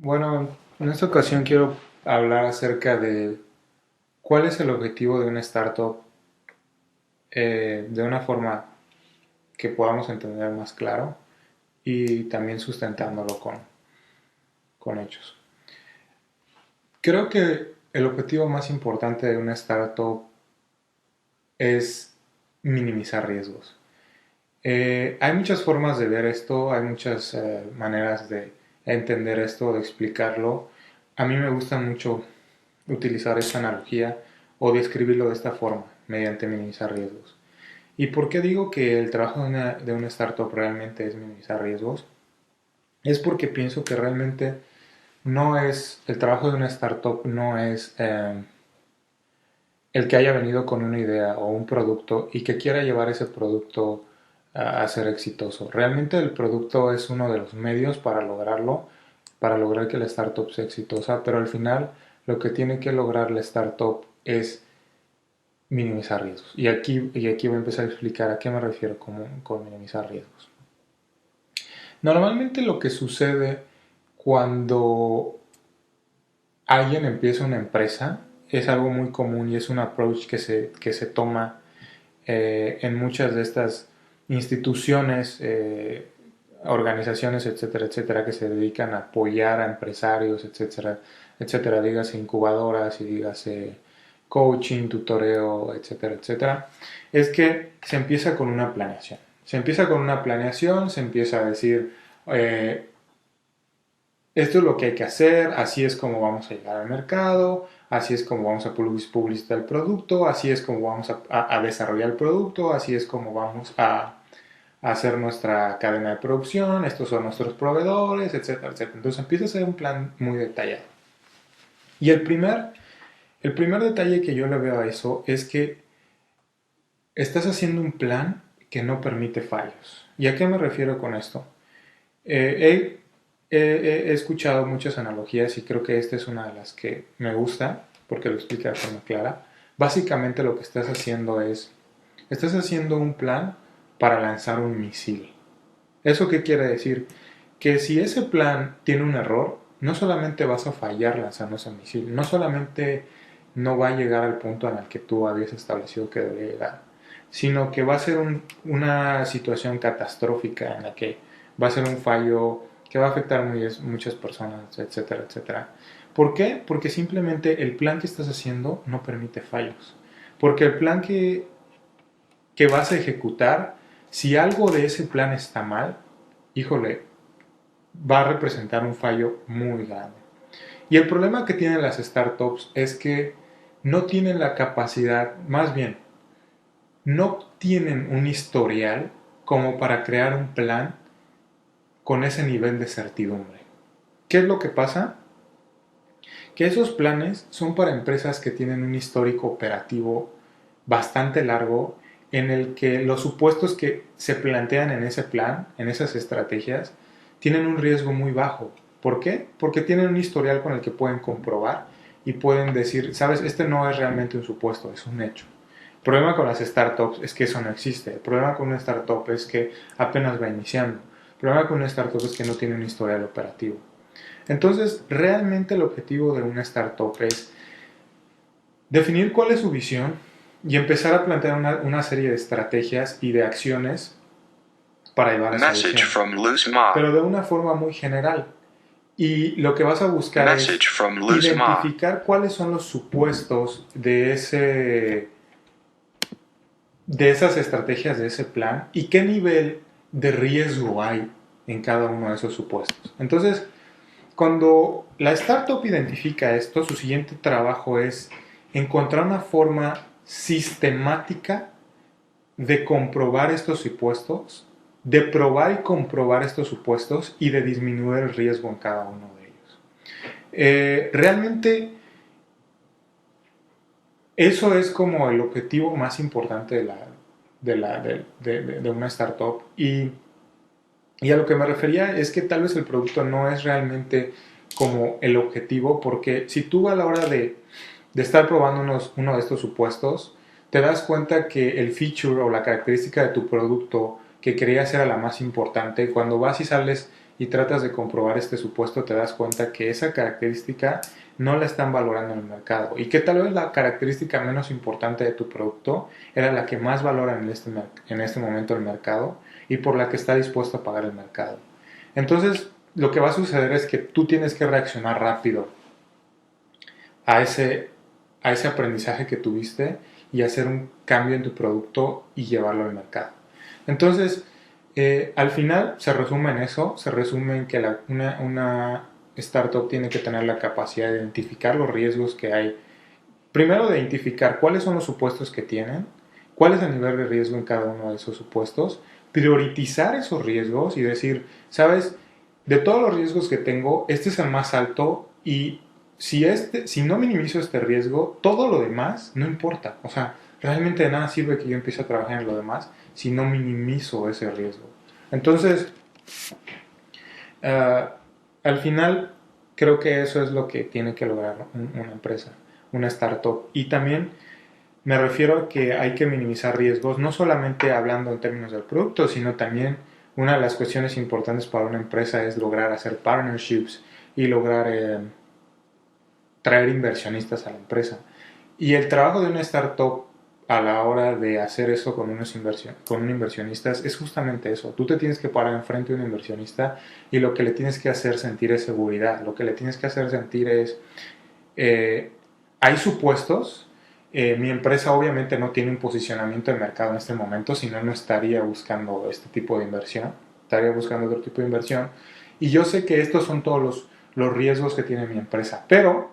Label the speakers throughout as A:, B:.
A: Bueno, en esta ocasión quiero hablar acerca de cuál es el objetivo de una startup de una forma que podamos entender más claro y también sustentándolo con hechos. Creo que el objetivo más importante de una startup es minimizar riesgos. Hay muchas formas de ver esto, hay muchas maneras de entender esto, de explicarlo. A mí me gusta mucho utilizar esta analogía o describirlo de esta forma, mediante minimizar riesgos. ¿Y por qué digo que el trabajo de una startup realmente es minimizar riesgos? Es porque pienso que realmente no es, el trabajo de una startup no es el que haya venido con una idea o un producto y que quiera llevar ese producto a ser exitoso. Realmente el producto es uno de los medios para lograrlo, para lograr que la startup sea exitosa, pero al final lo que tiene que lograr la startup es minimizar riesgos. Y aquí voy a empezar a explicar a qué me refiero con minimizar riesgos. Normalmente lo que sucede cuando alguien empieza una empresa es algo muy común y es un approach que se toma en muchas de estas instituciones, organizaciones, etcétera, etcétera, que se dedican a apoyar a empresarios, etcétera, etcétera, dígase incubadoras y dígase coaching, tutoreo, etcétera, etcétera, es que se empieza con una planeación. Se empieza con una planeación, se empieza a decir, eh, esto es lo que hay que hacer, así es como vamos a llegar al mercado, así es como vamos a publicitar el producto, así es como vamos a desarrollar el producto, así es como vamos a hacer nuestra cadena de producción, estos son nuestros proveedores, etcétera, etcétera. Entonces empieza a ser un plan muy detallado. Y el primer detalle que yo le veo a eso es que estás haciendo un plan que no permite fallos. ¿Y a qué me refiero con esto? He escuchado muchas analogías y creo que esta es una de las que me gusta porque lo explica de forma clara. Básicamente lo que estás haciendo un plan para lanzar un misil. ¿Eso qué quiere decir? Que si ese plan tiene un error, no solamente vas a fallar lanzando ese misil, no solamente no va a llegar al punto en el que tú habías establecido que debería llegar, sino que va a ser una situación catastrófica en la que va a ser un fallo que va a afectar muchas personas, etcétera, etcétera. ¿Por qué? Porque simplemente el plan que estás haciendo no permite fallos. Porque el plan que vas a ejecutar, si algo de ese plan está mal, híjole, va a representar un fallo muy grande. Y el problema que tienen las startups es que no tienen la capacidad, más bien, no tienen un historial como para crear un plan con ese nivel de certidumbre. ¿Qué es lo que pasa? Que esos planes son para empresas que tienen un histórico operativo bastante largo en el que los supuestos que se plantean en ese plan, en esas estrategias, tienen un riesgo muy bajo. ¿Por qué? Porque tienen un historial con el que pueden comprobar y pueden decir, sabes, este no es realmente un supuesto, es un hecho. El problema con las startups es que eso no existe. El problema con una startup es que apenas va iniciando. El problema con una startup es que no tiene un historial operativo. Entonces, realmente el objetivo de una startup es definir cuál es su visión y empezar a plantear una serie de estrategias y de acciones para llevar a esa visión. Pero de una forma muy general. Y lo que vas a buscar es identificar cuáles son los supuestos de esas estrategias, de ese plan, y qué nivel de riesgo hay en cada uno de esos supuestos. Entonces, cuando la startup identifica esto, su siguiente trabajo es encontrar una forma sistemática de comprobar estos supuestos, de probar y comprobar estos supuestos y de disminuir el riesgo en cada uno de ellos. Realmente eso es como el objetivo más importante de una startup y a lo que me refería es que tal vez el producto no es realmente como el objetivo, porque si tú a la hora de estar probando uno de estos supuestos, te das cuenta que el feature o la característica de tu producto que creías era la más importante, cuando vas y sales y tratas de comprobar este supuesto, te das cuenta que esa característica no la están valorando en el mercado y que tal vez la característica menos importante de tu producto era la que más valora en este momento el mercado y por la que está dispuesto a pagar el mercado. Entonces, lo que va a suceder es que tú tienes que reaccionar rápido a ese aprendizaje que tuviste y hacer un cambio en tu producto y llevarlo al mercado. Entonces, al final se resume en eso, se resume en que una startup tiene que tener la capacidad de identificar los riesgos que hay. Primero, de identificar cuáles son los supuestos que tienen, cuál es el nivel de riesgo en cada uno de esos supuestos, priorizar esos riesgos y decir, sabes, de todos los riesgos que tengo, este es el más alto y si no minimizo este riesgo, todo lo demás no importa. O sea, realmente de nada sirve que yo empiece a trabajar en lo demás si no minimizo ese riesgo. Entonces, al final, creo que eso es lo que tiene que lograr una empresa, una startup. Y también me refiero a que hay que minimizar riesgos, no solamente hablando en términos del producto, sino también una de las cuestiones importantes para una empresa es lograr hacer partnerships y lograr traer inversionistas a la empresa. Y el trabajo de una startup a la hora de hacer eso con unos inversionistas es justamente eso. Tú te tienes que parar enfrente de un inversionista y lo que le tienes que hacer sentir es seguridad. Lo que le tienes que hacer sentir es, hay supuestos. Mi empresa obviamente no tiene un posicionamiento de mercado en este momento, si no, no estaría buscando este tipo de inversión, estaría buscando otro tipo de inversión. Y yo sé que estos son todos los riesgos que tiene mi empresa, pero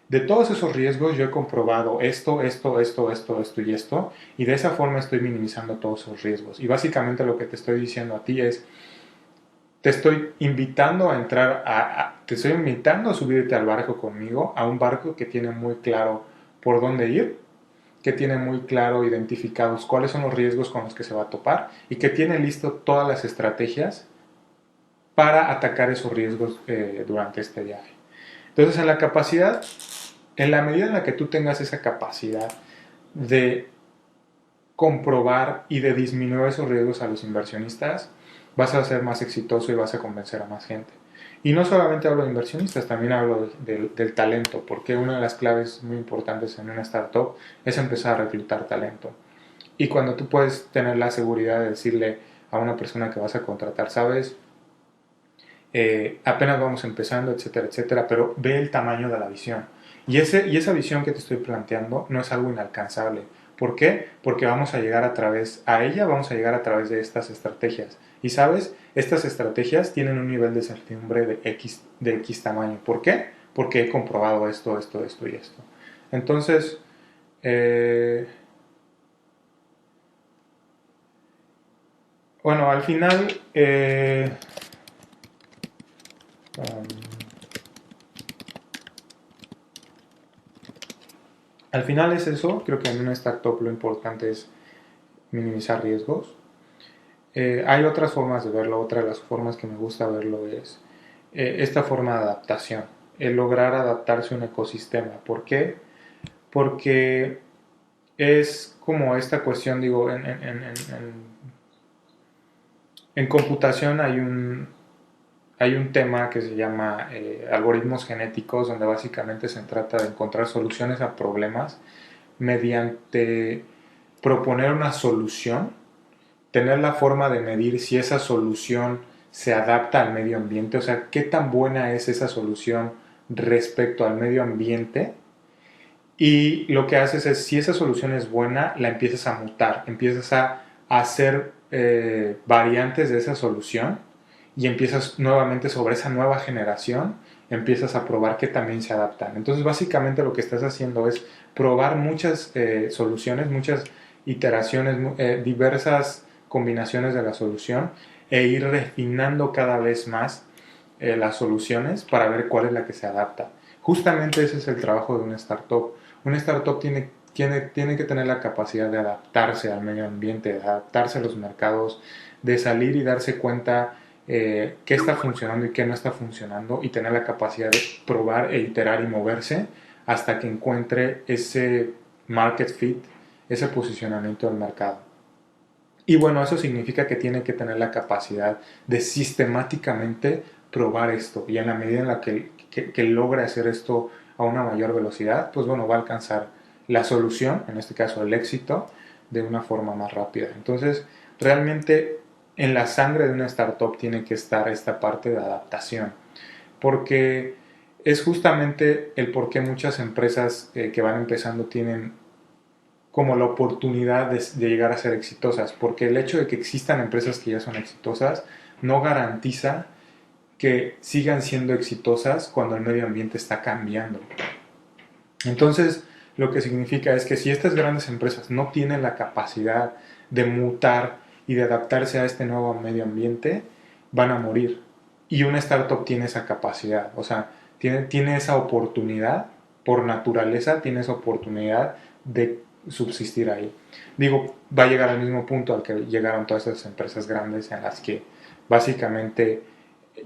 A: de todos esos riesgos yo he comprobado esto y esto, y de esa forma estoy minimizando todos esos riesgos. Y básicamente lo que te estoy diciendo a ti es, te estoy invitando a entrar, te estoy invitando a subirte al barco conmigo, a un barco que tiene muy claro por dónde ir, que tiene muy claro identificados cuáles son los riesgos con los que se va a topar y que tiene listo todas las estrategias para atacar esos riesgos durante este viaje. Entonces, en la medida en la que tú tengas esa capacidad de comprobar y de disminuir esos riesgos a los inversionistas, vas a ser más exitoso y vas a convencer a más gente. Y no solamente hablo de inversionistas, también hablo del talento, porque una de las claves muy importantes en una startup es empezar a reclutar talento. Y cuando tú puedes tener la seguridad de decirle a una persona que vas a contratar, sabes, apenas vamos empezando, etcétera, etcétera, pero ve el tamaño de la visión. Y esa visión que te estoy planteando no es algo inalcanzable. ¿Por qué? Porque vamos a llegar a ella vamos a llegar a través de estas estrategias. Y sabes, estas estrategias tienen un nivel de certidumbre de X tamaño. ¿Por qué? Porque he comprobado esto y esto. Entonces, bueno, al final, um, al final es eso. Creo que en una startup lo importante es minimizar riesgos. Hay otras formas de verlo. Otra de las formas que me gusta verlo es esta forma de adaptación, el lograr adaptarse a un ecosistema. ¿Por qué? Porque es como esta cuestión, digo, en computación hay un tema que se llama algoritmos genéticos, donde básicamente se trata de encontrar soluciones a problemas mediante proponer una solución, tener la forma de medir si esa solución se adapta al medio ambiente, o sea, qué tan buena es esa solución respecto al medio ambiente. Y lo que haces es, si esa solución es buena, la empiezas a mutar, empiezas a hacer variantes de esa solución y empiezas nuevamente sobre esa nueva generación, empiezas a probar que también se adaptan. Entonces, básicamente lo que estás haciendo es probar muchas soluciones, muchas iteraciones, diversas combinaciones de la solución e ir refinando cada vez más las soluciones para ver cuál es la que se adapta. Justamente ese es el trabajo de una startup. Una startup tiene que tener la capacidad de adaptarse al medio ambiente, de adaptarse a los mercados, de salir y darse cuenta qué está funcionando y qué no está funcionando y tener la capacidad de probar e iterar y moverse hasta que encuentre ese market fit, ese posicionamiento del mercado. Y bueno, eso significa que tiene que tener la capacidad de sistemáticamente probar esto y en la medida en la que logre hacer esto a una mayor velocidad, pues bueno, va a alcanzar la solución, en este caso el éxito, de una forma más rápida. Entonces, realmente en la sangre de una startup tiene que estar esta parte de adaptación, porque es justamente el por qué muchas empresas que van empezando tienen como la oportunidad de llegar a ser exitosas, porque el hecho de que existan empresas que ya son exitosas no garantiza que sigan siendo exitosas cuando el medio ambiente está cambiando. Entonces, lo que significa es que si estas grandes empresas no tienen la capacidad de mutar y de adaptarse a este nuevo medio ambiente, van a morir. Y una startup tiene esa capacidad, o sea, tiene esa oportunidad, por naturaleza, tiene esa oportunidad de subsistir ahí. Digo, va a llegar al mismo punto al que llegaron todas esas empresas grandes en las que básicamente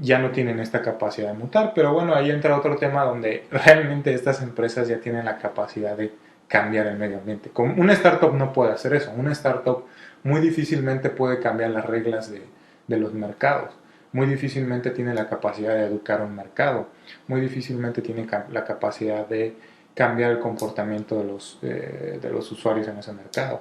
A: ya no tienen esta capacidad de mutar, pero bueno, ahí entra otro tema donde realmente estas empresas ya tienen la capacidad de cambiar el medio ambiente. Como una startup no puede hacer eso, una startup muy difícilmente puede cambiar las reglas de los mercados, muy difícilmente tiene la capacidad de educar un mercado, muy difícilmente tiene la capacidad de cambiar el comportamiento de los usuarios en ese mercado.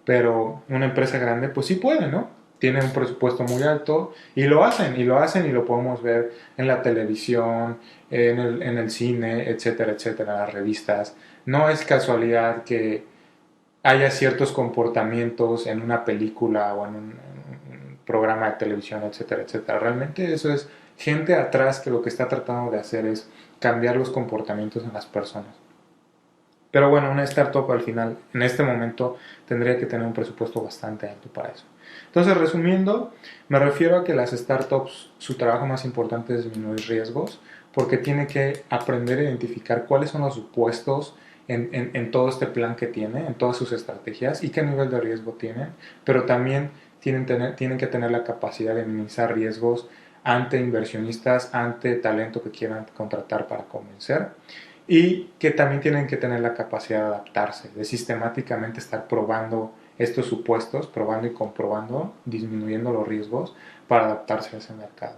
A: Pero una empresa grande pues sí puede, ¿no? Tienen un presupuesto muy alto y lo hacen, y lo podemos ver en la televisión, en el cine, etcétera, etcétera, en las revistas. No es casualidad que haya ciertos comportamientos en una película o en un programa de televisión, etcétera, etcétera. Realmente eso es gente atrás que lo que está tratando de hacer es cambiar los comportamientos en las personas. Pero bueno, una startup al final, en este momento, tendría que tener un presupuesto bastante alto para eso. Entonces, resumiendo, me refiero a que las startups, su trabajo más importante es disminuir riesgos, porque tiene que aprender a identificar cuáles son los supuestos en todo este plan que tiene, en todas sus estrategias y qué nivel de riesgo tienen, pero también tienen que tener la capacidad de minimizar riesgos ante inversionistas, ante talento que quieran contratar para convencer, y que también tienen que tener la capacidad de adaptarse, de sistemáticamente estar probando estos supuestos, probando y comprobando, disminuyendo los riesgos para adaptarse a ese mercado.